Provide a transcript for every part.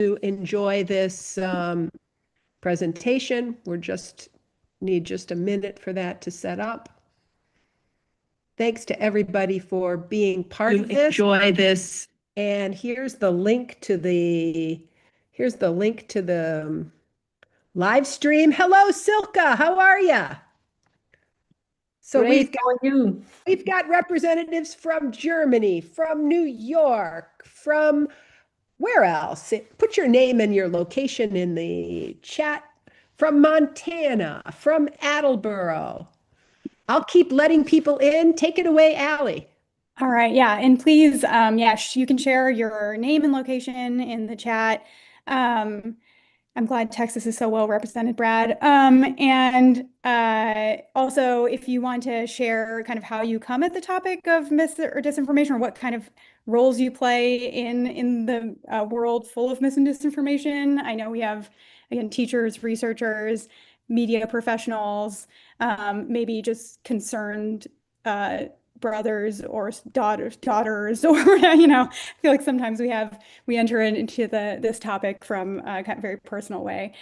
to enjoy this presentation. Need just a minute for that to set up. Thanks to everybody for being part of this. Enjoy this. And here's the link to the live stream. Hello, Silka. How are you? So Great, how are you? we've got representatives from Germany, from New York, from where else? Put your name and your location in the chat. From Montana, from Attleboro. I'll keep letting people in. Take it away, Allie. All right, yeah, and please, you can share your name and location in the chat. I'm glad Texas is so well represented, Brad. And also, if you want to share kind of how you come at the topic of mis or disinformation, or what kind of roles you play in the world full of mis and disinformation. I know we have, again, teachers, researchers, media professionals, maybe just concerned brothers or daughters, or I feel like sometimes we enter into this topic from a kind of very personal way.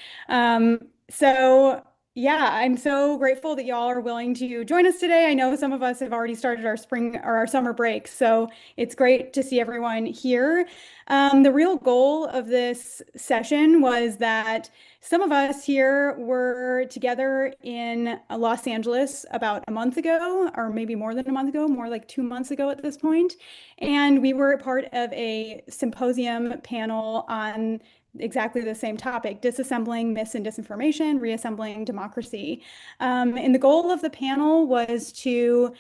So yeah, I'm so grateful that y'all are willing to join us today. I know some of us have already started our spring or our summer break, so it's great to see everyone here. The real goal of this session was that some of us here were together in Los Angeles about a month ago, or maybe more than a month ago, more like 2 months ago at this point. And we were part of a symposium panel on exactly the same topic: disassembling mis and disinformation, reassembling democracy. And the goal of the panel was to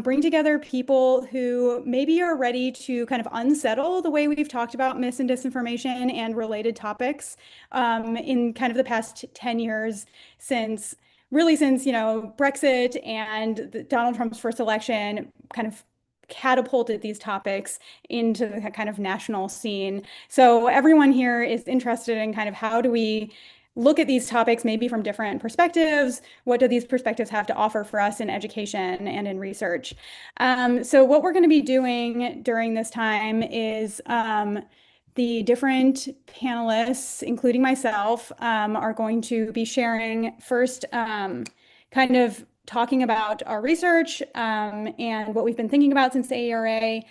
bring together people who maybe are ready to kind of unsettle the way we've talked about mis and disinformation and related topics in kind of the past 10 years since Brexit and Donald Trump's first election kind of catapulted these topics into the kind of national scene. So everyone here is interested in kind of how do we look at these topics maybe from different perspectives? What do these perspectives have to offer for us in education and in research? So what we're going to be doing during this time is the different panelists, including myself, are going to be sharing first kind of talking about our research and what we've been thinking about since the AERA.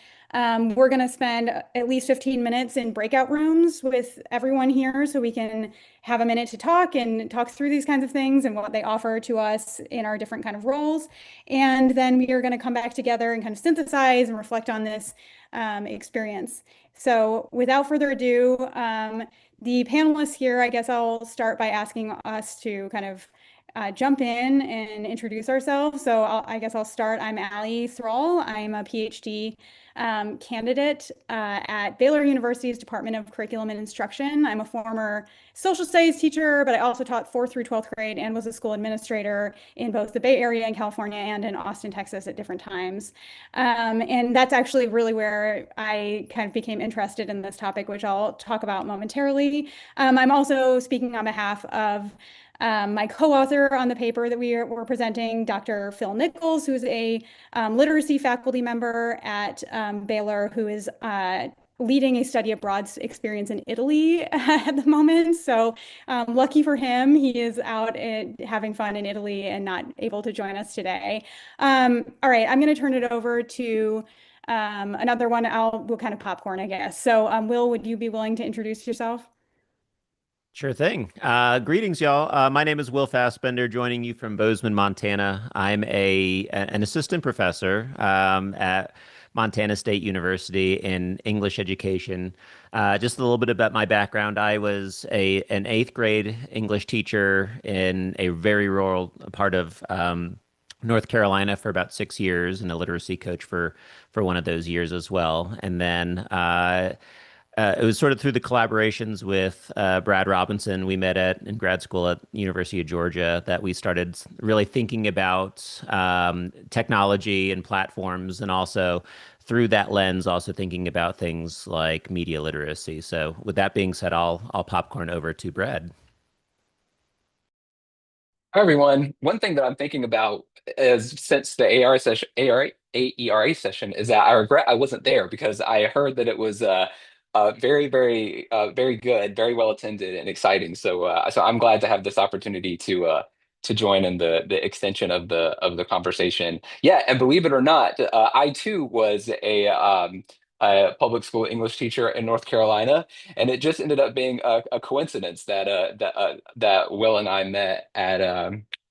We're going to spend at least 15 minutes in breakout rooms with everyone here so we can have a minute to talk and talk through these kinds of things and what they offer to us in our different kind of roles. And then we are going to come back together and kind of synthesize and reflect on this experience. So without further ado, the panelists here, I guess I'll start by asking us to kind of jump in and introduce ourselves. So I guess I'll start. I'm Allie Thrall. I'm a PhD candidate at Baylor University's Department of Curriculum and Instruction. I'm a former social studies teacher, but I also taught 4th through 12th grade and was a school administrator in both the Bay Area in California and in Austin, Texas at different times. And that's actually really where I kind of became interested in this topic, which I'll talk about momentarily. I'm also speaking on behalf of my co-author on the paper that we're presenting, Dr. Phil Nichols, who's a literacy faculty member at Baylor, who is leading a study abroad experience in Italy at the moment. So lucky for him, he is out having fun in Italy and not able to join us today. All right, I'm going to turn it over to another one. We'll kind of popcorn, I guess. So Will, would you be willing to introduce yourself? Sure thing. Greetings, y'all. My name is Will Fassbender, joining you from Bozeman, Montana. I'm an assistant professor at Montana State University in English education. Just a little bit about my background. I was an 8th grade English teacher in a very rural part of North Carolina for about 6 years, and a literacy coach for one of those years as well. And then it was sort of through the collaborations with Brad Robinson we met in grad school at University of Georgia that we started really thinking about technology and platforms, and also through that lens, also thinking about things like media literacy. So with that being said, I'll popcorn over to Brad. Hi, everyone. One thing that I'm thinking about is since the AERA session is that I regret I wasn't there, because I heard that it was very good, very well attended and exciting. So I'm glad to have this opportunity to join in the extension of the conversation. Yeah, and believe it or not, I too was a public school English teacher in North Carolina, and it just ended up being a coincidence that Will and I met at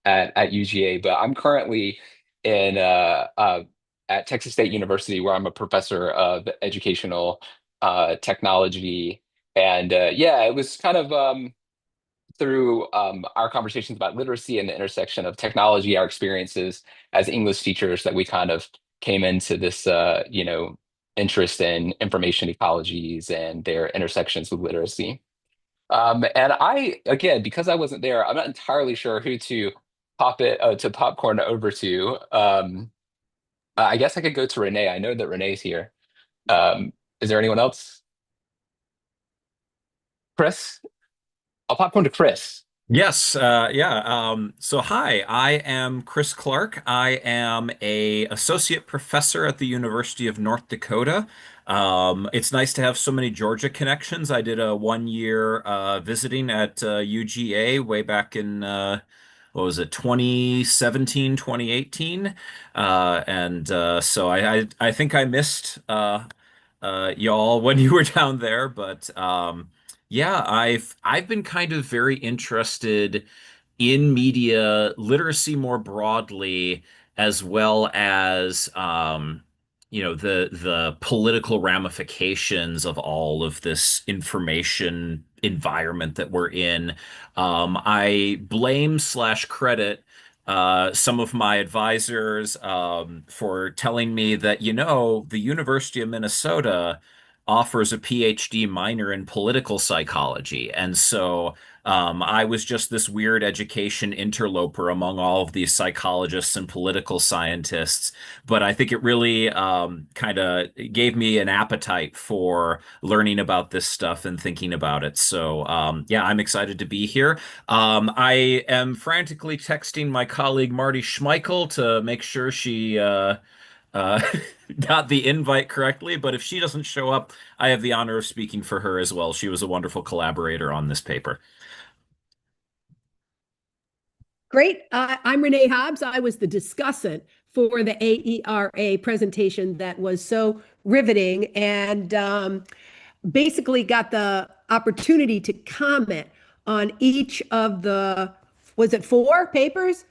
UGA. But I'm currently in at Texas State University, where I'm a professor of educational technology. And yeah, it was kind of through our conversations about literacy and the intersection of technology, our experiences as English teachers, that we kind of came into this, interest in information ecologies and their intersections with literacy. And I, again, because I wasn't there, I'm not entirely sure who to popcorn over to. I guess I could go to Renee. I know that Renee's here. Is there anyone else? Chris? I'll popcorn to Chris. Yes, yeah. So hi, I am Chris Clark. I am a associate professor at the University of North Dakota. It's nice to have so many Georgia connections. I did a 1 year visiting at UGA way back in what was it, 2017, 2018. And so I think I missed y'all when you were down there, but yeah, I've been kind of very interested in media literacy more broadly, as well as the political ramifications of all of this information environment that we're in. I blame slash credit some of my advisors for telling me that, the University of Minnesota offers a PhD minor in political psychology. And so I was just this weird education interloper among all of these psychologists and political scientists. But I think it really kind of gave me an appetite for learning about this stuff and thinking about it. So yeah, I'm excited to be here. I am frantically texting my colleague Marty Schmeichel to make sure she uh, got the invite correctly, but if she doesn't show up, I have the honor of speaking for her as well. She was a wonderful collaborator on this paper. Great. I'm Renee Hobbs. I was the discussant for the AERA presentation that was so riveting, and basically got the opportunity to comment on each of the, was it 4 papers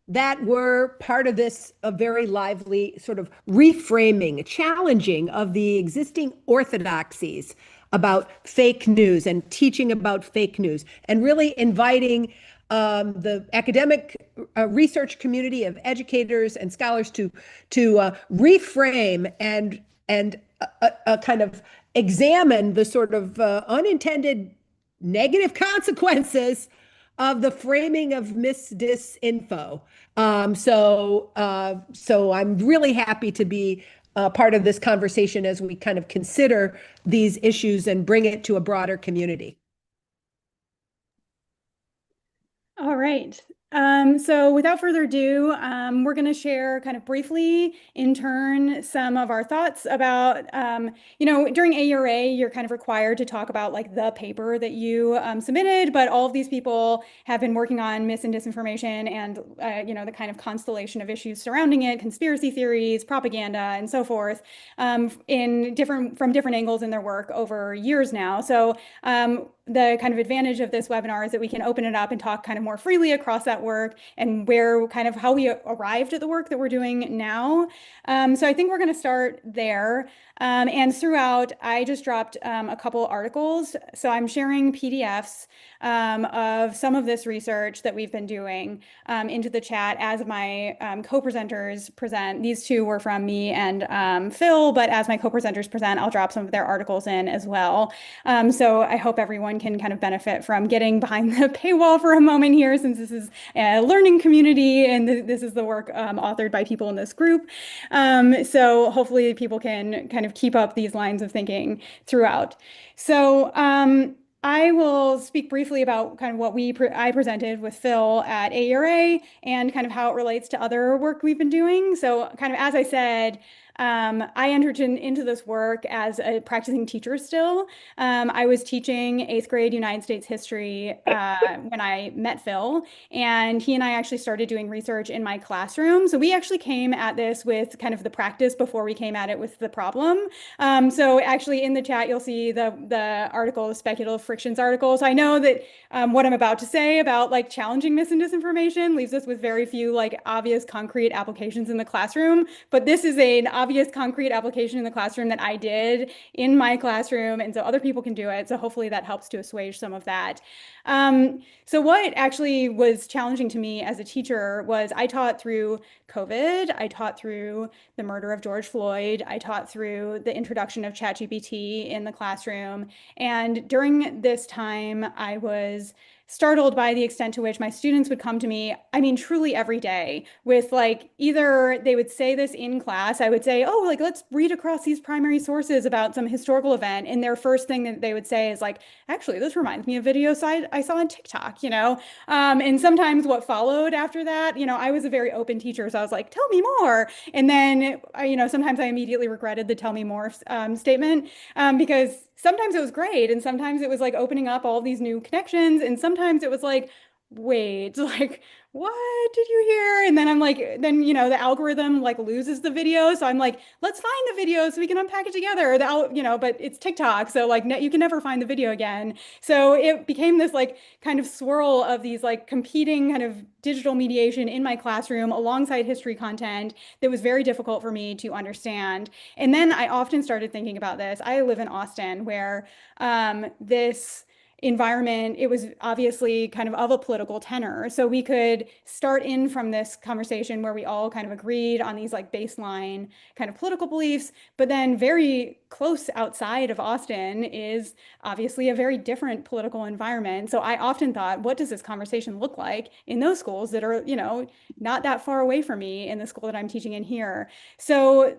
that were part of this, a very lively sort of reframing, challenging of the existing orthodoxies about fake news and teaching about fake news, and really inviting the academic research community of educators and scholars to reframe and kind of examine the sort of unintended negative consequences of the framing of misdisinfo. So I'm really happy to be part of this conversation as we kind of consider these issues and bring it to a broader community. All right. So without further ado, we're going to share kind of briefly in turn some of our thoughts about, during AURA, you're kind of required to talk about like the paper that you submitted, but all of these people have been working on mis and disinformation and, the kind of constellation of issues surrounding it, conspiracy theories, propaganda, and so forth, from different angles in their work over years now. So the kind of advantage of this webinar is that we can open it up and talk kind of more freely across that work and how we arrived at the work that we're doing now. So I think we're going to start there. And throughout, I just dropped a couple articles. So I'm sharing PDFs of some of this research that we've been doing into the chat as my co-presenters present. These two were from me and Phil, but as my co-presenters present, I'll drop some of their articles in as well. So I hope everyone can kind of benefit from getting behind the paywall for a moment here, since this is a learning community and this is the work authored by people in this group. So hopefully people can kind of keep up these lines of thinking throughout. So I will speak briefly about kind of what I presented with Phil at AERA and kind of how it relates to other work we've been doing. So kind of, as I said, I entered into this work as a practicing teacher still. I was teaching 8th grade United States history when I met Phil, and he and I actually started doing research in my classroom. So we actually came at this with kind of the practice before we came at it with the problem. So actually in the chat, you'll see the article, the speculative frictions article. So I know that what I'm about to say about like challenging mis and disinformation leaves us with very few like obvious concrete applications in the classroom, but this is an obvious concrete application in the classroom that I did in my classroom, and so other people can do it. So hopefully that helps to assuage some of that. So what actually was challenging to me as a teacher was I taught through COVID, I taught through the murder of George Floyd, I taught through the introduction of ChatGPT in the classroom. And during this time, I was startled by the extent to which my students would come to me, I mean, truly every day with like, either they would say this in class, I would say, oh, like, let's read across these primary sources about some historical event. And their first thing that they would say is like, actually, this reminds me of videos I saw on TikTok, you know? And sometimes what followed after that, you know, I was a very open teacher. So I was like, tell me more. And then, you know, sometimes I immediately regretted the tell me more statement because sometimes it was great. And sometimes it was like opening up all these new connections. And sometimes it was like, wait, like, what did you hear? And then I'm like, then, you know, the algorithm like loses the video. So I'm like, let's find the video so we can unpack it together. You know, but it's TikTok. So like, you can never find the video again. So it became this like kind of swirl of these like competing kind of digital mediation in my classroom alongside history content that was very difficult for me to understand. And then I often started thinking about this. I live in Austin where this environment, it was obviously kind of a political tenor. So we could start in from this conversation where we all kind of agreed on these like baseline kind of political beliefs, but then very close outside of Austin is obviously a very different political environment. So I often thought, what does this conversation look like in those schools that are, you know, not that far away from me in the school that I'm teaching in here? So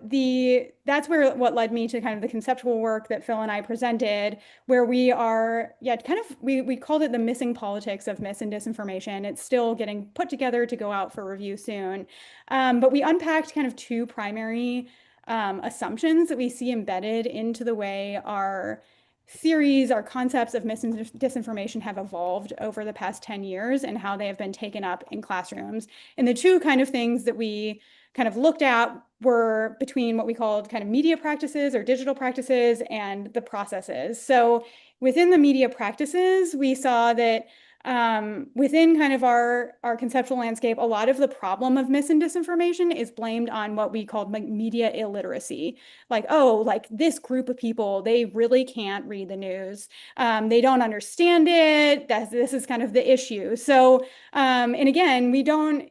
that's where what led me to kind of the conceptual work that Phil and I presented, where we are, yeah, kind of, we called it the missing politics of mis and disinformation. It's still getting put together to go out for review soon. But we unpacked kind of two primary assumptions that we see embedded into the way our theories, our concepts of mis and disinformation have evolved over the past 10 years and how they have been taken up in classrooms. And the two kind of things that we kind of looked at were between what we called kind of media practices or digital practices and the processes. So within the media practices, we saw that within kind of our conceptual landscape, a lot of the problem of mis and disinformation is blamed on what we called media illiteracy. Like, oh, like this group of people, they really can't read the news. They don't understand it. This is kind of the issue. So, and again,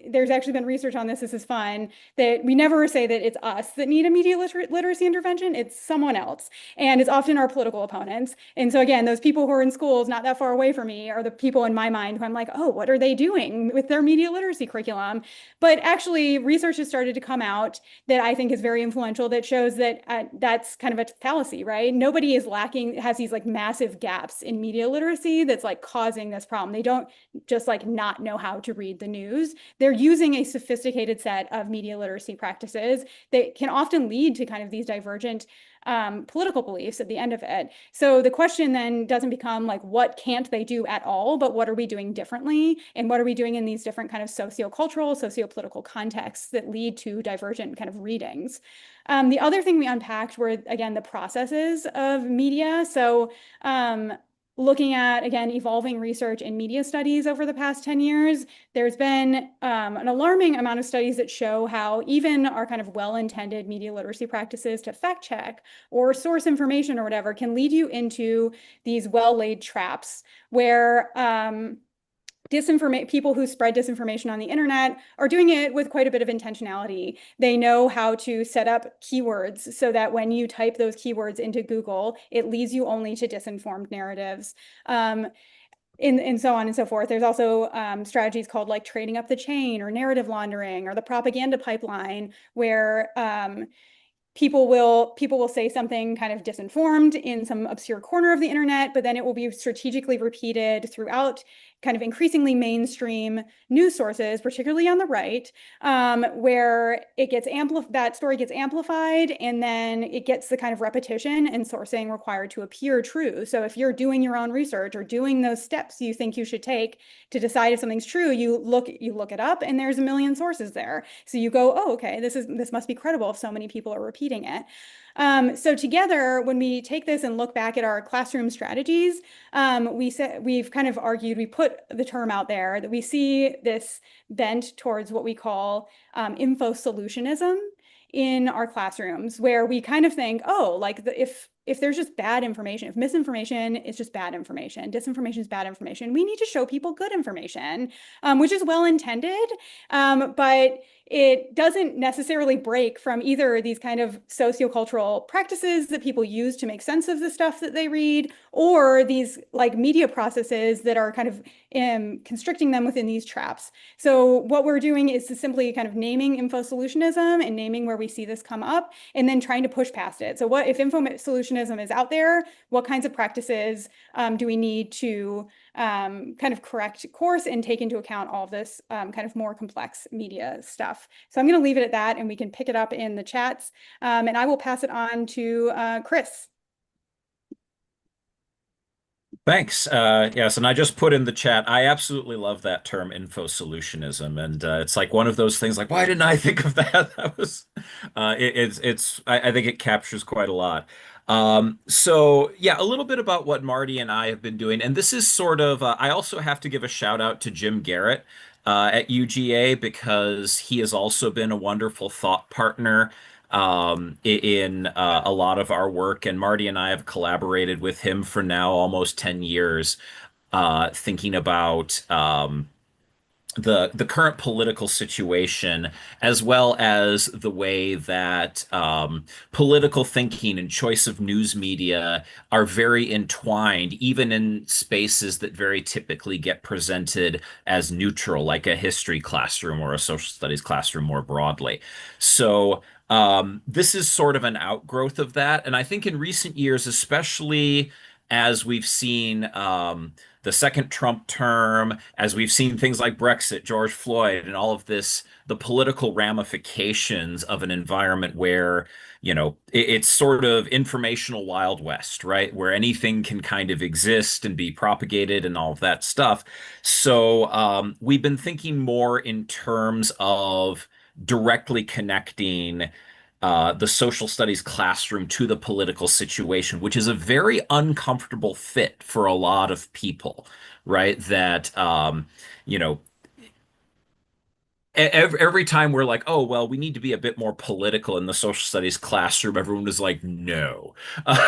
there's actually been research on this. This is fun, that we never say that it's us that need a media literacy intervention. It's someone else. And it's often our political opponents. And so again, those people who are in schools not that far away from me are the people in my mind who I'm like, oh, what are they doing with their media literacy curriculum? But actually, research has started to come out that I think is very influential that shows that that's kind of a fallacy, right? Nobody has these like massive gaps in media literacy that's like causing this problem. They don't just like not know how to read the news. They're using a sophisticated set of media literacy practices that can often lead to kind of these divergent political beliefs at the end of it. So the question then doesn't become like, what can't they do at all, but what are we doing differently? And what are we doing in these different kind of socio-cultural, socio-political contexts that lead to divergent kind of readings? The other thing we unpacked were, again, the processes of media. So looking at, again, evolving research in media studies over the past 10 years, there's been an alarming amount of studies that show how even our kind of well-intended media literacy practices to fact check or source information or whatever can lead you into these well-laid traps where people who spread disinformation on the internet are doing it with quite a bit of intentionality. They know how to set up keywords so that when you type those keywords into Google, it leads you only to disinformed narratives. And so on and so forth. There's also strategies called like trading up the chain or narrative laundering or the propaganda pipeline, where people will say something kind of disinformed in some obscure corner of the internet, but then it will be strategically repeated throughout kind of increasingly mainstream news sources, particularly on the right, where that story gets amplified, and then it gets the kind of repetition and sourcing required to appear true. So if you're doing your own research or doing those steps you think you should take to decide if something's true, you look it up, and there's a million sources there. So you go, oh, okay, this must be credible if so many people are repeating it. So together, when we take this and look back at our classroom strategies, we've kind of argued, we put the term out there that we see this bent towards what we call info solutionism in our classrooms, where we kind of think, oh, like if there's just bad information, if misinformation is just bad information, disinformation is bad information, we need to show people good information, which is well intended, but it doesn't necessarily break from either these kind of sociocultural practices that people use to make sense of the stuff that they read, or these like media processes that are kind of constricting them within these traps. So what we're doing is to simply kind of naming info solutionism and naming where we see this come up, and then trying to push past it. So what if info solutionism is out there, what kinds of practices do we need to kind of correct course and take into account all of this kind of more complex media stuff. So I'm going to leave it at that, and we can pick it up in the chats. And I will pass it on to Chris. Thanks. Yes, and I just put in the chat, I absolutely love that term, info solutionism, and it's like one of those things like, why didn't I think of that? That was, I think it captures quite a lot. So yeah, a little bit about what Marty and I have been doing, and this is sort of, I also have to give a shout out to Jim Garrett at UGA, because he has also been a wonderful thought partner in a lot of our work. And Marty and I have collaborated with him for now almost 10 years, thinking about the current political situation, as well as the way that political thinking and choice of news media are very entwined, even in spaces that very typically get presented as neutral, like a history classroom or a social studies classroom more broadly. So this is sort of an outgrowth of that. And I think in recent years, especially as we've seen the second Trump term, as we've seen things like Brexit, George Floyd, and all of this, the political ramifications of an environment where, it's sort of informational Wild West, right? Where anything can kind of exist and be propagated and all of that stuff. So we've been thinking more in terms of directly connecting the social studies classroom to the political situation, which is a very uncomfortable fit for a lot of people, right? That, you know, every time we're like, oh, well, we need to be a bit more political in the social studies classroom, everyone is like, no.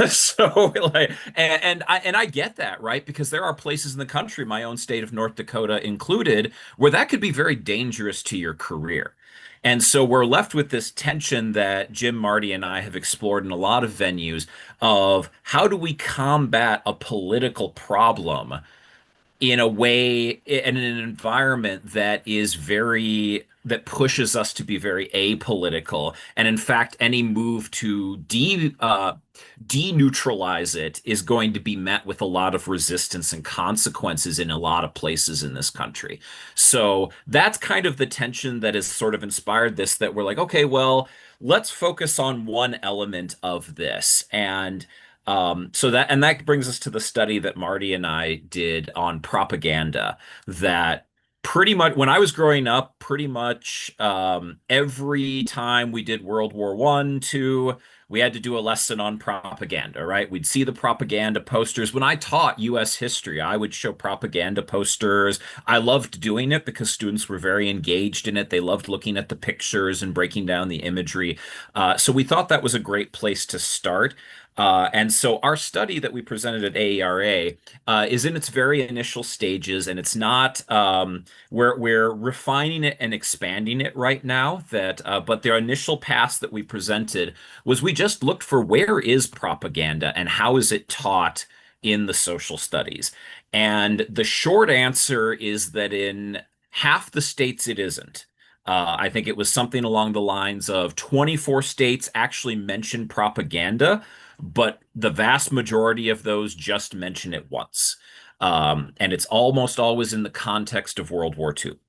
So like, and I get that, right? Because there are places in the country, my own state of North Dakota included, where that could be very dangerous to your career. And so we're left with this tension that Jim, Marty, and I have explored in a lot of venues of how do we combat a political problem in a way, in an environment that pushes us to be very apolitical, and in fact any move to deneutralize it is going to be met with a lot of resistance and consequences in a lot of places in this country. So that's kind of the tension that has sort of inspired this, that we're like, okay, well, let's focus on one element of this. And that brings us to the study that Marty and I did on propaganda. That pretty much, when I was growing up, pretty much every time we did World War One, two, we had to do a lesson on propaganda, right? We'd see the propaganda posters. When I taught U.S. history, I would show propaganda posters. I loved doing it because students were very engaged in it. They loved looking at the pictures and breaking down the imagery. So we thought that was a great place to start. And so our study that we presented at AERA is in its very initial stages, and it's not, we're refining it and expanding it right now. But the initial pass that we presented was, we just looked for where is propaganda and how is it taught in the social studies. And the short answer is that in half the states it isn't. I think it was something along the lines of 24 states actually mention propaganda, but the vast majority of those just mention it once. And it's almost always in the context of World War II.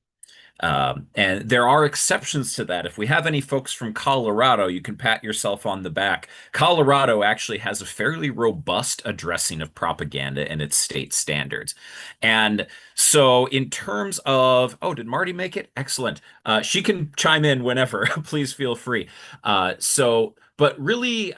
And there are exceptions to that. If we have any folks from Colorado, you can pat yourself on the back. Colorado actually has a fairly robust addressing of propaganda in its state standards. And so, in terms of, oh, did Marty make it? Excellent. She can chime in whenever. Please feel free. But really,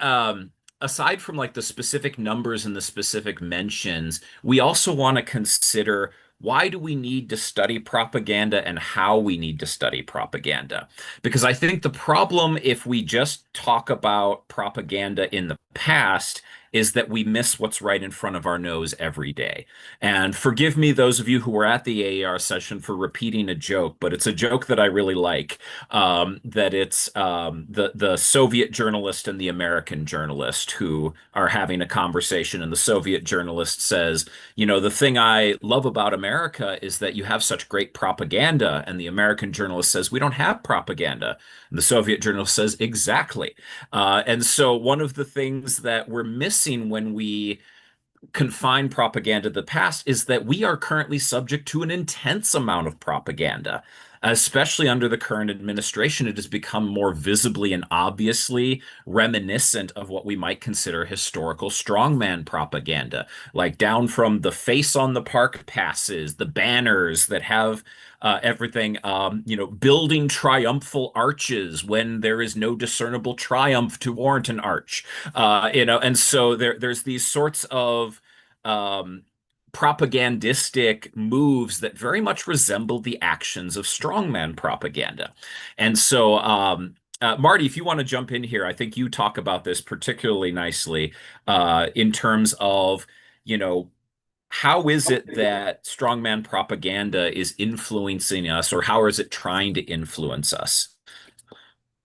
aside from like the specific numbers and the specific mentions, we also want to consider why do we need to study propaganda and how we need to study propaganda? Because I think the problem if we just talk about propaganda in the past is that we miss what's right in front of our nose every day. And forgive me, those of you who were at the AER session, for repeating a joke, but it's a joke that I really like. That it's the Soviet journalist and the American journalist who are having a conversation, and the Soviet journalist says, you know, the thing I love about America is that you have such great propaganda. And the American journalist says, we don't have propaganda. And the Soviet journalist says, exactly. And so one of the things that we're missing when we confine propaganda to the past is that we are currently subject to an intense amount of propaganda. Especially under the current administration, it has become more visibly and obviously reminiscent of what we might consider historical strongman propaganda, like down from the face on the park passes, the banners that have everything, building triumphal arches when there is no discernible triumph to warrant an arch, and so there's these sorts of um, propagandistic moves that very much resemble the actions of strongman propaganda. And so, Marty, if you want to jump in here, I think you talk about this particularly nicely in terms of, you know, how is it that strongman propaganda is influencing us, or how is it trying to influence us?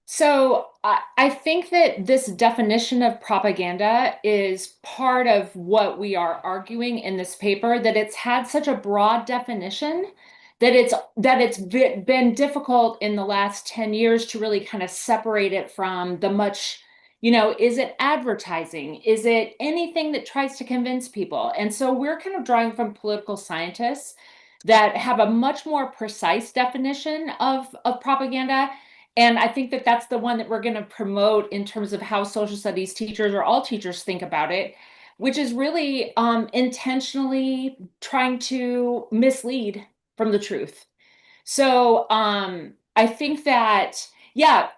So I think that this definition of propaganda is part of what we are arguing in this paper, that it's had such a broad definition that it's been difficult in the last 10 years to really kind of separate it from the much, is it advertising? Is it anything that tries to convince people? And so we're kind of drawing from political scientists that have a much more precise definition of propaganda. And I think that that's the one that we're going to promote in terms of how social studies teachers or all teachers think about it, which is really intentionally trying to mislead from the truth. So I think that, yeah,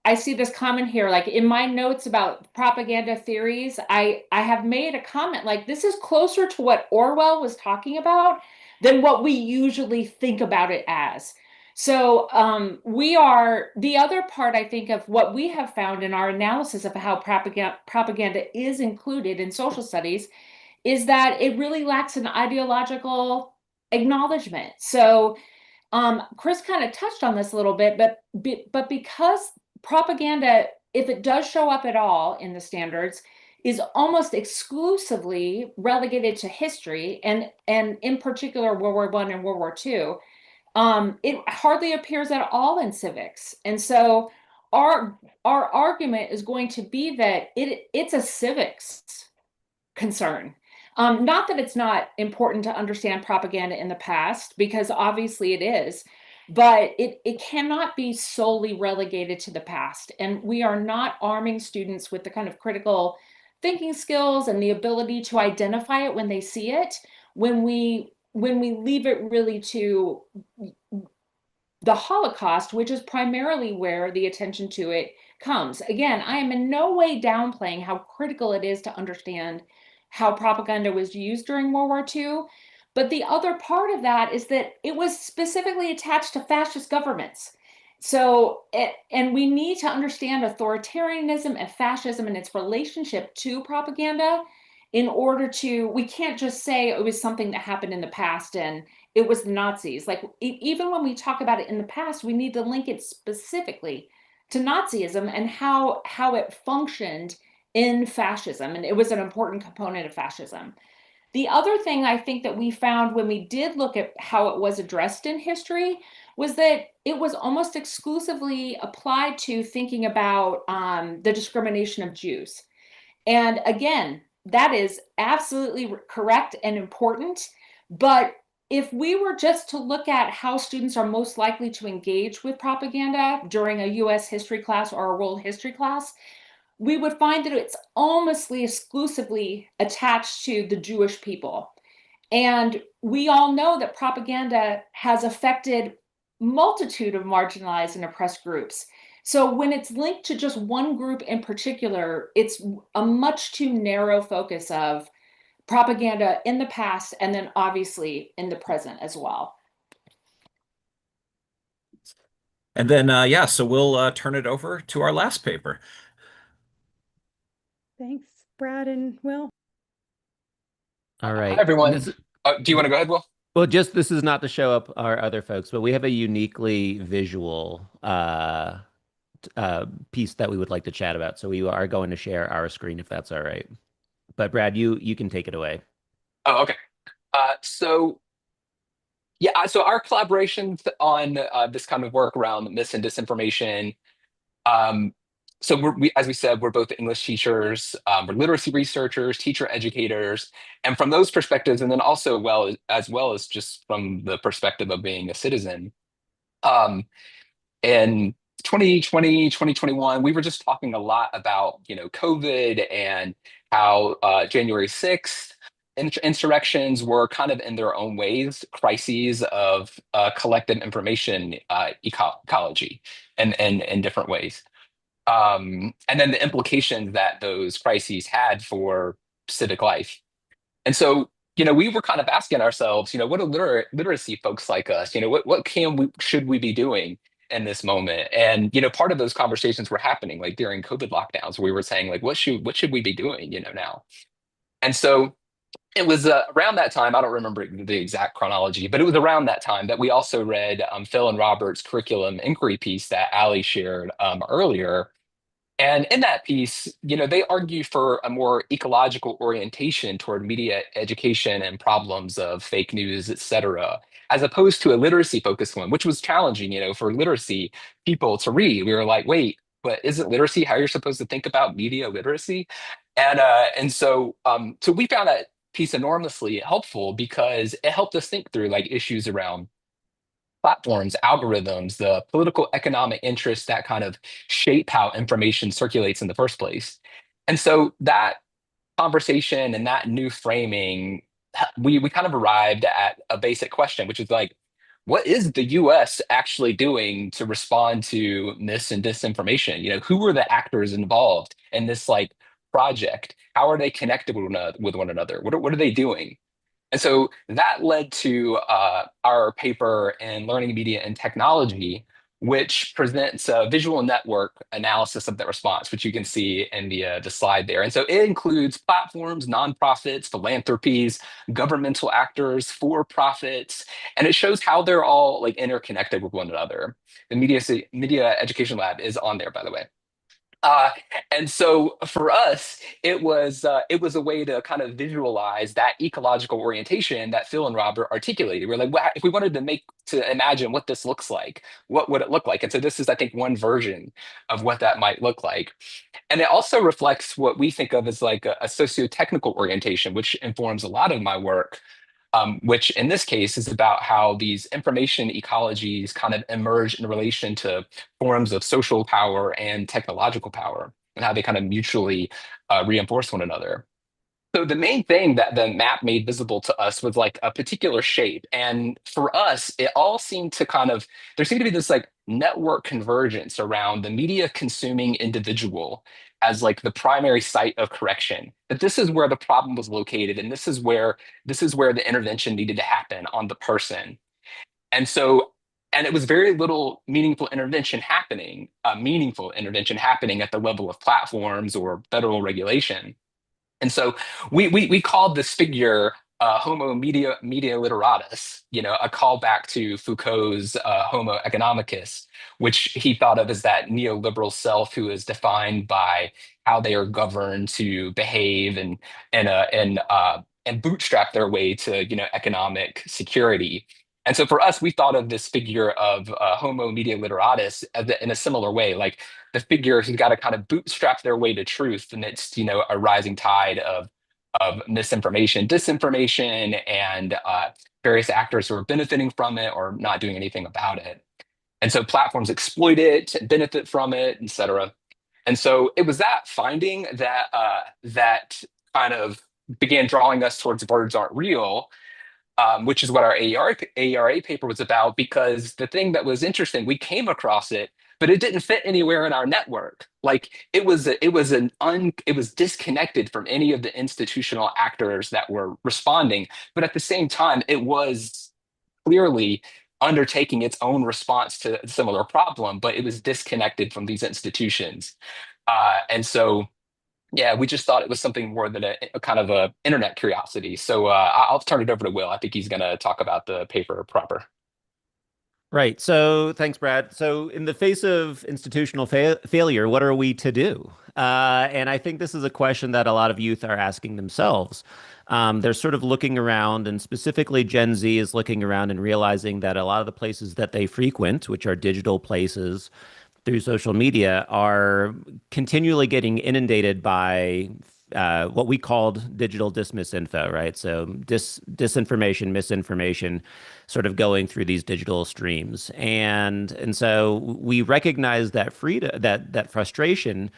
I see this comment here, like in my notes about propaganda theories, I have made a comment like this is closer to what Orwell was talking about than what we usually think about it as. So we are, the other part, I think, of what we have found in our analysis of how propaganda is included in social studies is that it really lacks an ideological acknowledgement. So Chris kind of touched on this a little bit, but because propaganda, if it does show up at all in the standards, is almost exclusively relegated to history, and in particular World War I and World War II, it hardly appears at all in civics. And so our argument is going to be that it's a civics concern. Not that it's not important to understand propaganda in the past, because obviously it is, but it cannot be solely relegated to the past. And we are not arming students with the kind of critical thinking skills and the ability to identify it when they see it, when we leave it really to the Holocaust, which is primarily where the attention to it comes. Again, I am in no way downplaying how critical it is to understand how propaganda was used during World War II. But the other part of that is that it was specifically attached to fascist governments. So, and we need to understand authoritarianism and fascism and its relationship to propaganda in order to, we can't just say it was something that happened in the past and it was the Nazis. Like even when we talk about it in the past, we need to link it specifically to Nazism and how it functioned in fascism. And it was an important component of fascism. The other thing I think that we found when we did look at how it was addressed in history was that it was almost exclusively applied to thinking about the discrimination of Jews. And again, that is absolutely correct and important. But if we were just to look at how students are most likely to engage with propaganda during a US history class or a world history class, we would find that it's almost exclusively attached to the Jewish people. And we all know that propaganda has affected multitude of marginalized and oppressed groups. So when it's linked to just one group in particular, it's a much too narrow focus of propaganda in the past and then obviously in the present as well. And then, yeah, so we'll turn it over to our last paper. Thanks, Brad and Will. All Hi, right. everyone. This, Do you want to go ahead, Will? well, just this is not to show up our other folks, but we have a uniquely visual piece that we would like to chat about. So we are going to share our screen if that's all right. But Brad, you can take it away. Oh, okay. So yeah, so our collaborations on this kind of work around mis and disinformation. Um, so as we said, we're both English teachers, we're literacy researchers, teacher educators, and from those perspectives, and then also as well as just from the perspective of being a citizen. Um, in 2020, 2021, we were just talking a lot about, COVID and how January 6th insurrections were kind of in their own ways crises of collective information ecology and in different ways. And then the implications that those crises had for civic life. And so, we were kind of asking ourselves, what do literacy folks like us, should we be doing in this moment? And, part of those conversations were happening like during COVID lockdowns, where we were saying like, what should we be doing, now? And so it was around that time, I don't remember the exact chronology, but it was around that time that we also read Phil and Robert's curriculum inquiry piece that Ali shared earlier. And in that piece, they argue for a more ecological orientation toward media education and problems of fake news, et cetera, as opposed to a literacy focused one, which was challenging, for literacy people to read. We were like, wait, but isn't literacy how you're supposed to think about media literacy? And so we found that piece enormously helpful because it helped us think through like issues around platforms, algorithms, the political economic interests that kind of shape how information circulates in the first place. And so that conversation and that new framing, we kind of arrived at a basic question, which is like, what is the US actually doing to respond to mis and disinformation? Who are the actors involved in this like project? How are they connected with one another? What are they doing? And so that led to our paper in Learning Media and Technology, which presents a visual network analysis of that response, which you can see in the slide there. And so it includes platforms, nonprofits, philanthropies, governmental actors, for-profits, and it shows how they're all like interconnected with one another. The Media Education Lab is on there, by the way. Uh, and so for us, it was a way to kind of visualize that ecological orientation that Phil and Robert articulated. We're like, well, if we wanted to imagine what this looks like, what would it look like? And so this is, I think, one version of what that might look like. And it also reflects what we think of as like a socio-technical orientation, which informs a lot of my work, which in this case is about how these information ecologies kind of emerge in relation to forms of social power and technological power, and how they kind of mutually reinforce one another. So the main thing that the map made visible to us was like a particular shape. And for us, it all seemed to there seemed to be this like network convergence around the media consuming individual as like the primary site of correction. That this is where the problem was located, and this is where the intervention needed to happen on the person. And so, and it was very little meaningful intervention happening at the level of platforms or federal regulation. And so we called this figure Homo media literatus, a callback to Foucault's Homo economicus, which he thought of as that neoliberal self who is defined by how they are governed to behave and bootstrap their way to economic security. And so for us, we thought of this figure of Homo media literatus in a similar way, like the figure who's got to kind of bootstrap their way to truth amidst, a rising tide of misinformation, disinformation, and various actors who are benefiting from it or not doing anything about it. And so platforms exploit it, benefit from it, et cetera. And so it was that finding that kind of began drawing us towards birds aren't real, which is what our AERA paper was about. Because the thing that was interesting, we came across it, but it didn't fit anywhere in our network. Like it was disconnected from any of the institutional actors that were responding. But at the same time, it was clearly undertaking its own response to a similar problem, but it was disconnected from these institutions. And so, yeah, we just thought it was something more than a kind of a internet curiosity. So I'll turn it over to Will. I think he's going to talk about the paper proper. Right. So thanks, Brad. So in the face of institutional failure, what are we to do? And I think this is a question that a lot of youth are asking themselves. They're sort of looking around, and specifically Gen Z is looking around and realizing that a lot of the places that they frequent, which are digital places through social media, are continually getting inundated by what we called digital dismisinfo, right? So disinformation, misinformation, sort of going through these digital streams, and so we recognize that that frustration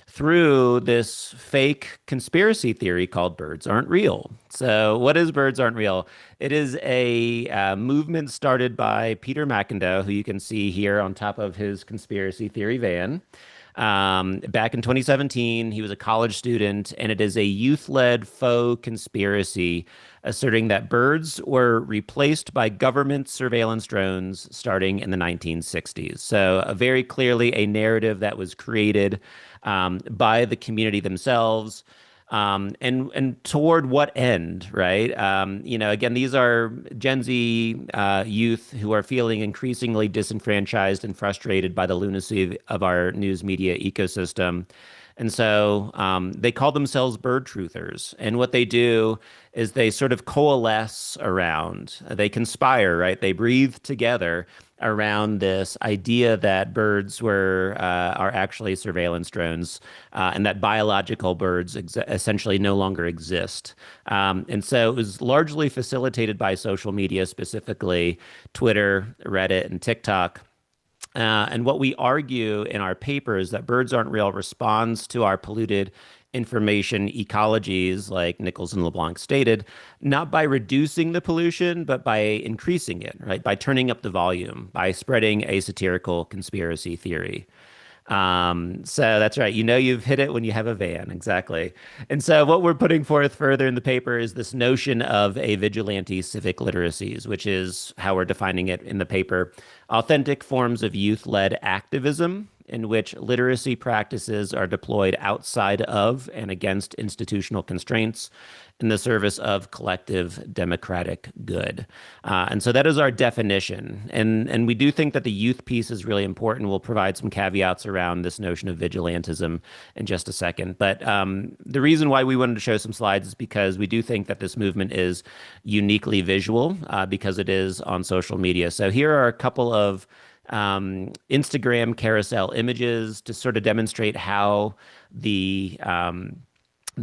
through this fake conspiracy theory called birds aren't real. So what is birds aren't real? It is a movement started by Peter McIndoe, who you can see here on top of his conspiracy theory van. Back in 2017, he was a college student, and it is a youth-led faux conspiracy asserting that birds were replaced by government surveillance drones starting in the 1960s. So, very clearly a narrative that was created by the community themselves. And toward what end, right? Again, these are Gen Z youth who are feeling increasingly disenfranchised and frustrated by the lunacy of our news media ecosystem. And so they call themselves bird truthers. And what they do is they sort of coalesce around, they conspire, right? They breathe together around this idea that birds are actually surveillance drones, and that biological birds essentially no longer exist. And so it was largely facilitated by social media, specifically Twitter, Reddit, and TikTok. And what we argue in our paper is that birds aren't real responds to our polluted information ecologies, like Nichols and LeBlanc stated, not by reducing the pollution, but by increasing it, right? By turning up the volume, by spreading a satirical conspiracy theory. So that's right. You know you've hit it when you have a van. Exactly. And so what we're putting forth further in the paper is this notion of a vigilante civic literacies, which is how we're defining it in the paper. Authentic forms of youth-led activism in which literacy practices are deployed outside of and against institutional constraints in the service of collective democratic good. And so that is our definition. And we do think that the youth piece is really important. We'll provide some caveats around this notion of vigilantism in just a second. But the reason why we wanted to show some slides is because we do think that this movement is uniquely visual because it is on social media. So here are a couple of Instagram carousel images to sort of demonstrate how the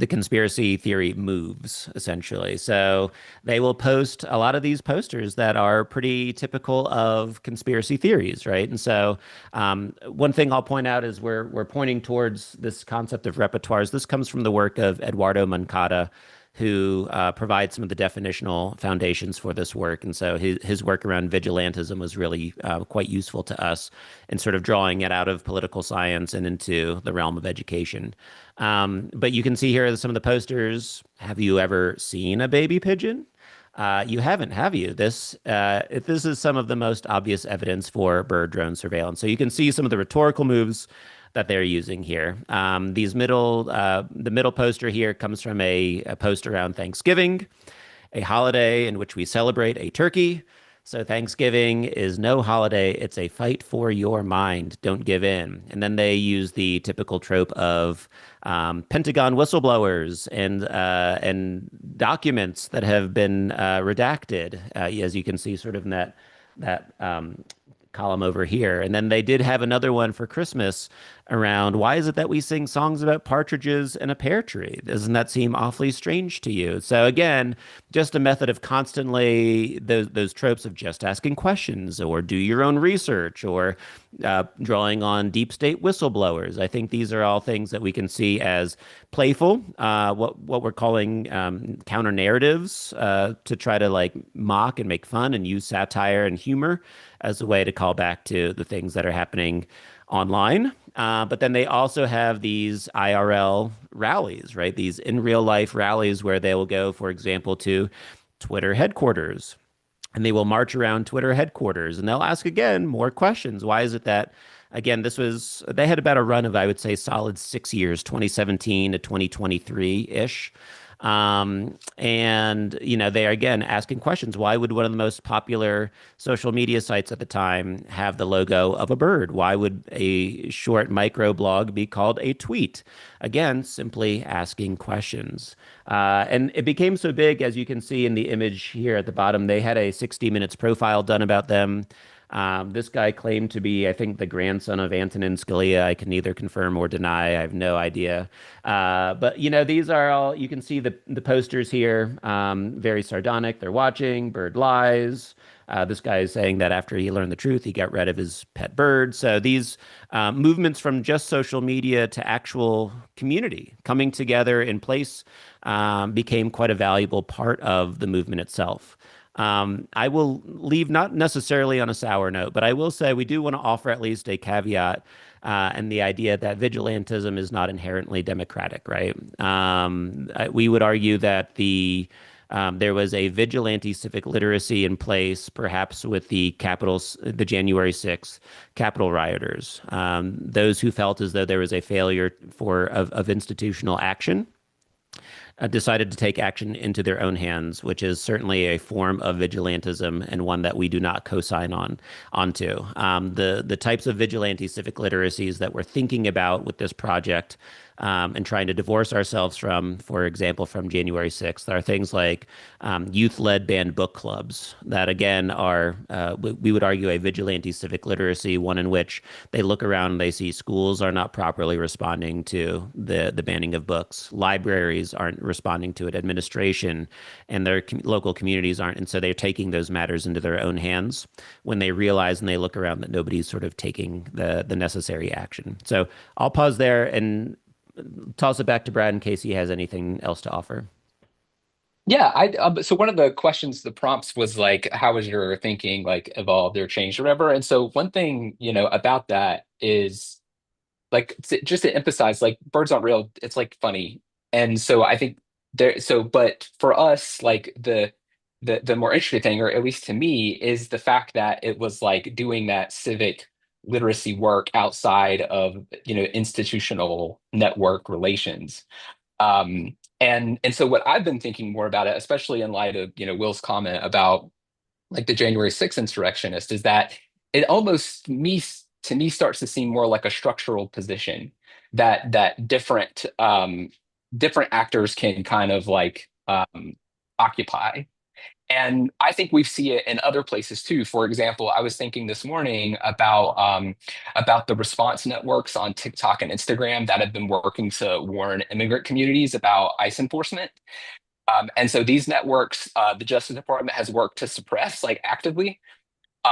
conspiracy theory moves, essentially. So they will post a lot of these posters that are pretty typical of conspiracy theories, right? And so one thing I'll point out is we're pointing towards this concept of repertoires. This comes from the work of Eduardo Moncada, who provides some of the definitional foundations for this work. And so his work around vigilantism was really quite useful to us in sort of drawing it out of political science and into the realm of education. But you can see here some of the posters. Have you ever seen a baby pigeon? You haven't, have you? This is some of the most obvious evidence for bird drone surveillance. So you can see some of the rhetorical moves that they're using here. The middle poster here comes from a post around Thanksgiving, a holiday in which we celebrate a turkey. So Thanksgiving is no holiday. It's a fight for your mind. Don't give in. And then they use the typical trope of Pentagon whistleblowers and documents that have been redacted, as you can see sort of in that column over here. And then they did have another one for Christmas around why is it that we sing songs about partridges and a pear tree? Doesn't that seem awfully strange to you? So again, just a method of constantly those tropes of just asking questions or do your own research or drawing on deep state whistleblowers. I think these are all things that we can see as playful, what we're calling counter narratives to try to like mock and make fun and use satire and humor as a way to call back to the things that are happening online. But then they also have these IRL rallies, right? These in real life rallies where they will go, for example, to Twitter headquarters and they will march around Twitter headquarters and they'll ask again more questions. Why is it that, again, they had about a run of, I would say, solid 6 years, 2017 to 2023 ish. And, they are again asking questions. Why would one of the most popular social media sites at the time have the logo of a bird? Why would a short micro blog be called a tweet? Again, simply asking questions. And it became so big, as you can see in the image here at the bottom, they had a 60 Minutes profile done about them. This guy claimed to be, I think, the grandson of Antonin Scalia. I can neither confirm or deny. I have no idea. But these are all, you can see the posters here, very sardonic. They're watching, bird lies. This guy is saying that after he learned the truth, he got rid of his pet bird. So these movements from just social media to actual community coming together in place became quite a valuable part of the movement itself. I will leave not necessarily on a sour note, but I will say we do want to offer at least a caveat and the idea that vigilantism is not inherently democratic, right? We would argue that there was a vigilante civic literacy in place, perhaps with the January 6th Capitol rioters, those who felt as though there was a failure of institutional action. Decided to take action into their own hands, which is certainly a form of vigilantism and one that we do not co-sign onto. The types of vigilante civic literacies that we're thinking about with this project and trying to divorce ourselves from, for example, from January 6th, are things like youth-led banned book clubs that, again, are, we would argue, a vigilante civic literacy, one in which they look around and they see schools are not properly responding to the banning of books. Libraries aren't responding to it. Administration and their local communities aren't. And so they're taking those matters into their own hands when they realize and they look around that nobody's sort of taking the necessary action. So I'll pause there and toss it back to Brad in case he has anything else to offer. Yeah, so one of the questions, the prompts was like, how has your thinking like evolved or changed or whatever? And so one thing, about that is like just to emphasize, like birds aren't real. It's like funny. And so I think but for us, like the more interesting thing, or at least to me, is the fact that it was like doing that civic literacy work outside of, institutional network relations. And so what I've been thinking more about it, especially in light of, Will's comment about like the January 6th insurrectionist, is that it almost to me starts to seem more like a structural position that different actors can kind of like occupy. And I think we see it in other places too. For example, I was thinking this morning about the response networks on TikTok and Instagram that have been working to warn immigrant communities about ICE enforcement. And so these networks, the Justice Department has worked to suppress like actively,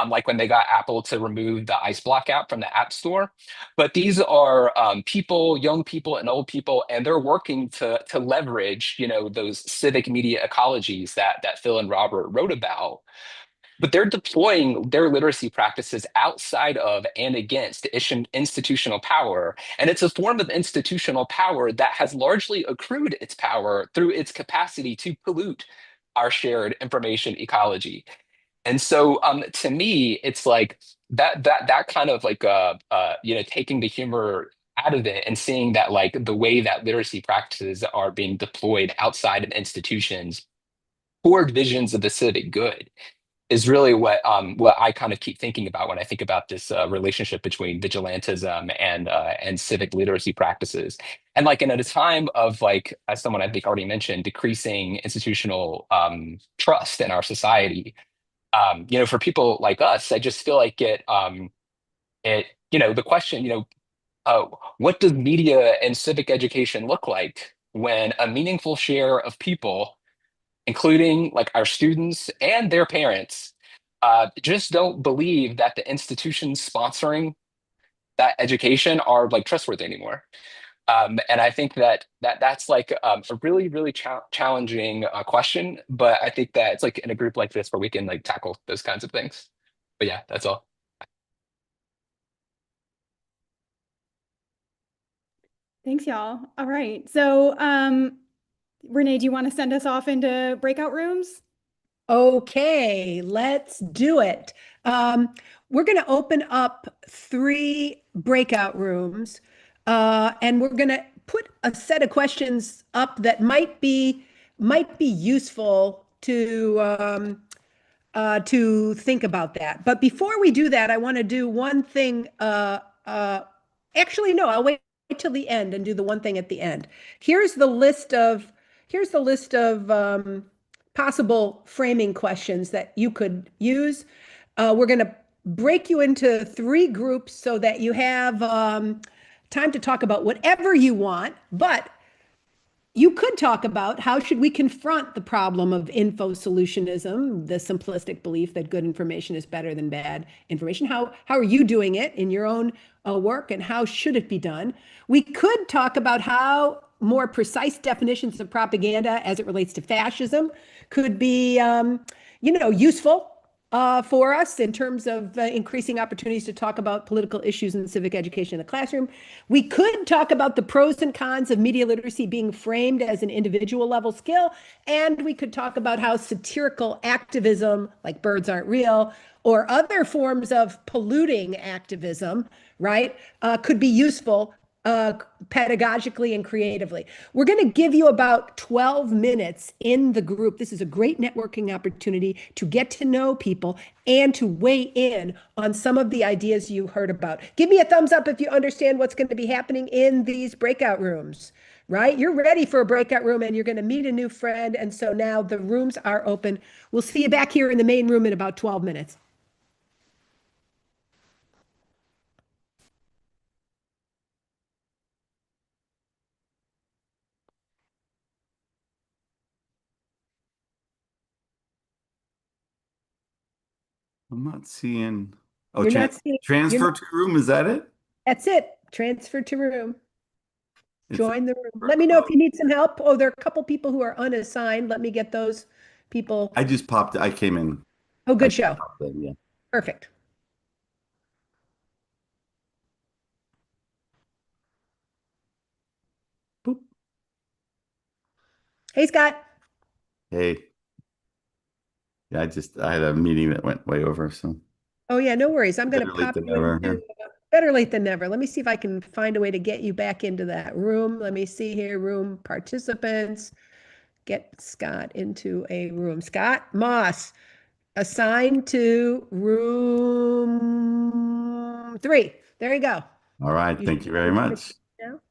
like when they got Apple to remove the ICE Block app from the App Store. But these are people, young people and old people, and they're working to leverage, those civic media ecologies that Phil and Robert wrote about. But they're deploying their literacy practices outside of and against institutional power. And it's a form of institutional power that has largely accrued its power through its capacity to pollute our shared information ecology. And so to me, it's like that kind of like taking the humor out of it and seeing that like the way that literacy practices are being deployed outside of institutions toward visions of the civic good is really what I kind of keep thinking about when I think about this relationship between vigilantism and civic literacy practices. And like in at a time of like, as someone I think already mentioned, decreasing institutional trust in our society, for people like us, I just feel like the question, what does media and civic education look like when a meaningful share of people, including like our students and their parents, just don't believe that the institutions sponsoring that education are like trustworthy anymore. And I think that's like a really, really challenging question. But I think that it's like in a group like this where we can like tackle those kinds of things. But yeah, that's all. Thanks, y'all. All right. So, Renee, do you want to send us off into breakout rooms? Okay, let's do it. We're going to open up 3 breakout rooms, and we're going to put a set of questions up that might be useful to think about that. But before we do that, I want to do one thing. Actually, no, I'll wait till the end and do the one thing at the end. Here's the list of possible framing questions that you could use. We're going to break you into 3 groups so that you have time to talk about whatever you want, but you could talk about how should we confront the problem of info solutionism, the simplistic belief that good information is better than bad information. How are you doing it in your own work, and how should it be done? We could talk about how more precise definitions of propaganda as it relates to fascism could be, useful for us in terms of increasing opportunities to talk about political issues and civic education in the classroom. We could talk about the pros and cons of media literacy being framed as an individual level skill. And we could talk about how satirical activism, like birds aren't real, or other forms of polluting activism, right, could be useful pedagogically and creatively. We're going to give you about 12 minutes in the group. This is a great networking opportunity to get to know people and to weigh in on some of the ideas you heard about. Give me a thumbs up if you understand what's going to be happening in these breakout rooms, right? You're ready for a breakout room and you're going to meet a new friend. And so now the rooms are open. We'll see you back here in the main room in about 12 minutes. I'm not seeing. Oh, You're not seeing, transfer to room. Is that it? that's it. Transfer to room. It's Join the room. Let me know if you need some help. Oh, there are a couple people who are unassigned. Let me get those people. I just popped. I came in. Oh, I good show. popped in, yeah. Perfect. Boop. Hey, Scott. Hey. Yeah, I had a meeting that went way over, so Oh, yeah, no worries. I'm going to better late pop than you never. into Yeah. better late than never. Let me see if I can find a way to get you back into that room. Let me see here, room participants. Get Scott into a room. Scott Moss, assigned to room 3. There you go. All right. You Thank you very should much. now.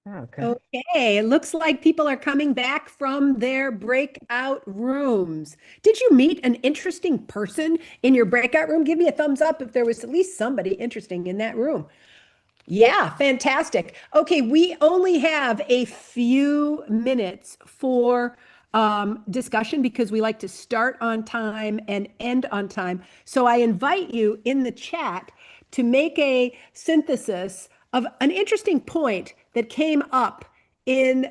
Okay. Okay, it looks like people are coming back from their breakout rooms. Did you meet an interesting person in your breakout room? Give me a thumbs up if there was at least somebody interesting in that room. Yeah, fantastic. Okay, we only have a few minutes for discussion because we like to start on time and end on time. So I invite you in the chat to make a synthesis of an interesting point that came up in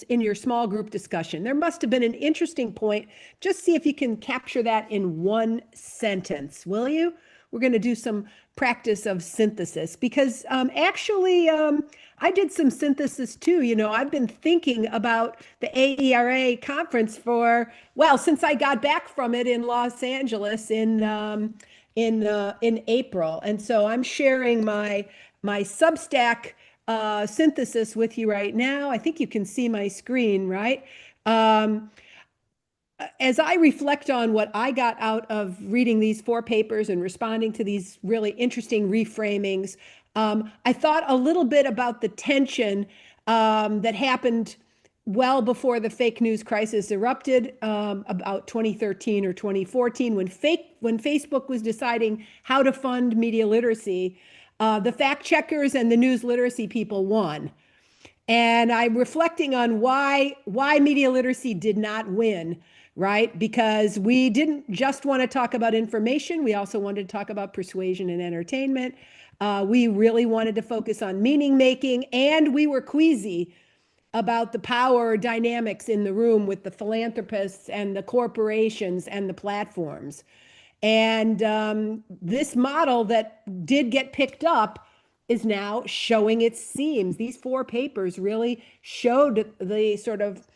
your small group discussion. There must have been an interesting point. Just see if you can capture that in one sentence, will you? We're going to do some practice of synthesis because actually I did some synthesis too. You know, I've been thinking about the AERA conference for, well, since I got back from it in Los Angeles in April. And so I'm sharing my Substack synthesis with you right now. I think you can see my screen, right? As I reflect on what I got out of reading these 4 papers and responding to these really interesting reframings, I thought a little bit about the tension that happened well before the fake news crisis erupted, about 2013 or 2014, when Facebook was deciding how to fund media literacy. The fact checkers and the news literacy people won. And I'm reflecting on why media literacy did not win, right? Because we didn't just want to talk about information. We also wanted to talk about persuasion and entertainment. We really wanted to focus on meaning making, and we were queasy about the power dynamics in the room with the philanthropists and the corporations and the platforms. And this model that did get picked up is now showing its seams. These 4 papers really showed the sort of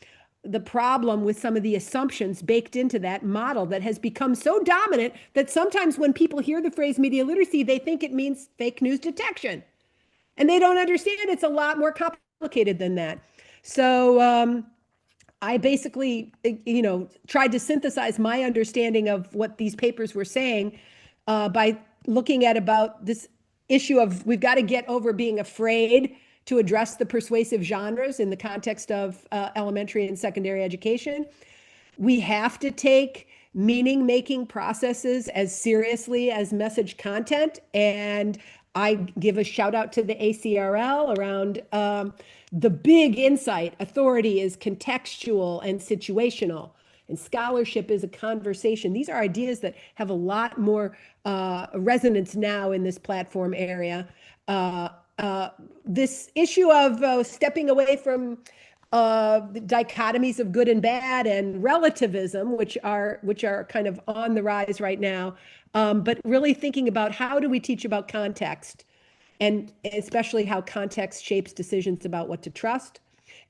the problem with some of the assumptions baked into that model that has become so dominant that sometimes when people hear the phrase media literacy, they think it means fake news detection. And they don't understand it's a lot more complicated than that. So I basically, tried to synthesize my understanding of what these papers were saying by looking at about this issue of we've got to get over being afraid to address the persuasive genres in the context of elementary and secondary education. We have to take meaning-making processes as seriously as message content. And I give a shout out to the ACRL around the big insight. Authority is contextual and situational, and scholarship is a conversation. These are ideas that have a lot more resonance now in this platform area. This issue of stepping away from the dichotomies of good and bad and relativism, which are kind of on the rise right now, but really thinking about how do we teach about context, and especially how context shapes decisions about what to trust.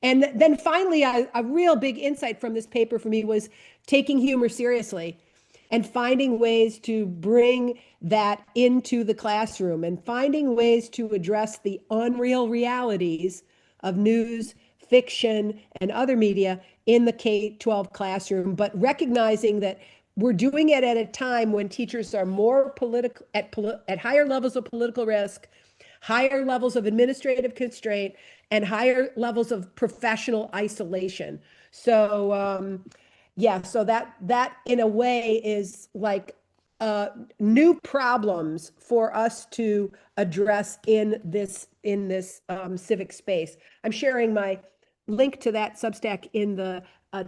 And then finally, a real big insight from this paper for me was taking humor seriously and finding ways to bring that into the classroom and finding ways to address the unreal realities of news, fiction, and other media in the K-12 classroom, but recognizing that we're doing it at a time when teachers are more political at higher levels of political risk, higher levels of administrative constraint, and higher levels of professional isolation. So yeah, so that in a way is like new problems for us to address in this civic space. I'm sharing my link to that Substack in the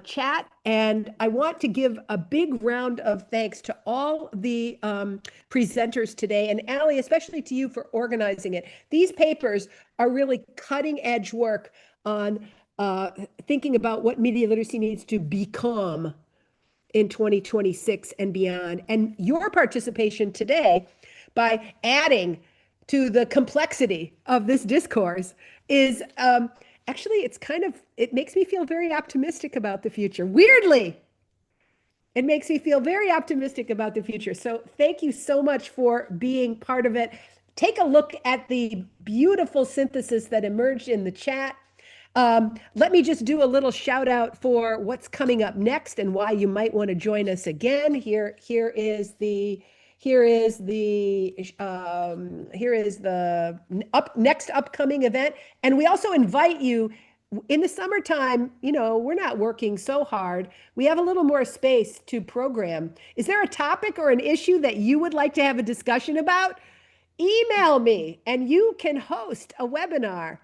chat, and I want to give a big round of thanks to all the presenters today, and Allie, especially to you for organizing it. These papers are really cutting edge work on thinking about what media literacy needs to become in 2026 and beyond. And your participation today by adding to the complexity of this discourse is actually, it makes me feel very optimistic about the future. Weirdly, it makes me feel very optimistic about the future. So thank you so much for being part of it. Take a look at the beautiful synthesis that emerged in the chat. Let me just do a little shout out for what's coming up next and why you might want to join us again. Here is the Here is the next upcoming event. And we also invite you in the summertime, we're not working so hard. We have a little more space to program. Is there a topic or an issue that you would like to have a discussion about? Email me and you can host a webinar.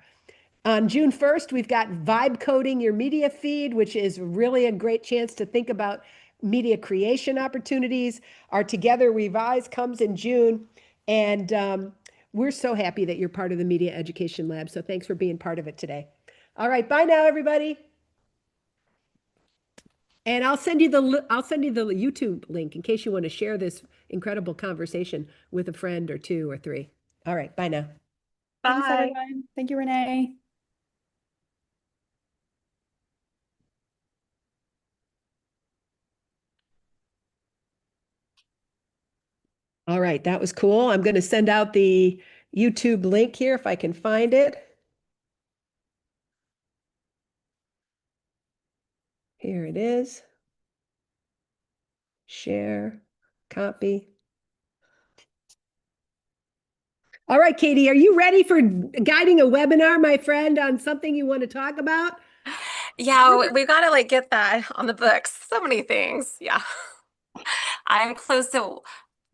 On June 1st, we've got Vibe Coding Your Media Feed, which is really a great chance to think about media creation opportunities. Our Together Revise comes in June. And we're so happy that you're part of the Media Education Lab. So thanks for being part of it today. All right, bye now, everybody. And I'll send you the YouTube link in case you want to share this incredible conversation with a friend or two or three. All right, bye now. Thanks, Bye. everyone. Thank you, Renee. All right, that was cool. I'm going to send out the YouTube link here if I can find it. Here it is. Share, copy. All right, Katie, are you ready for guiding a webinar, my friend, on something you want to talk about? Yeah, we got to like get that on the books. So many things. Yeah. I'm close to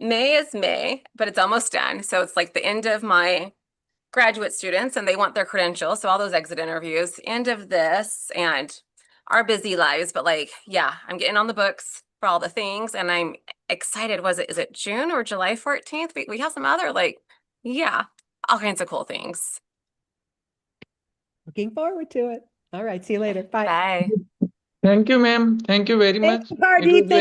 May is May, but it's almost done. So it's like the end of my graduate students and they want their credentials. So all those exit interviews, end of this and our busy lives. But like, yeah, I'm getting on the books for all the things and I'm excited. Is it June or July 14th? We have some other yeah, all kinds of cool things. Looking forward to it. All right, see you later. Bye. Bye. Thank you, ma'am. Thank you very Thank much. you, It was Pardeep. very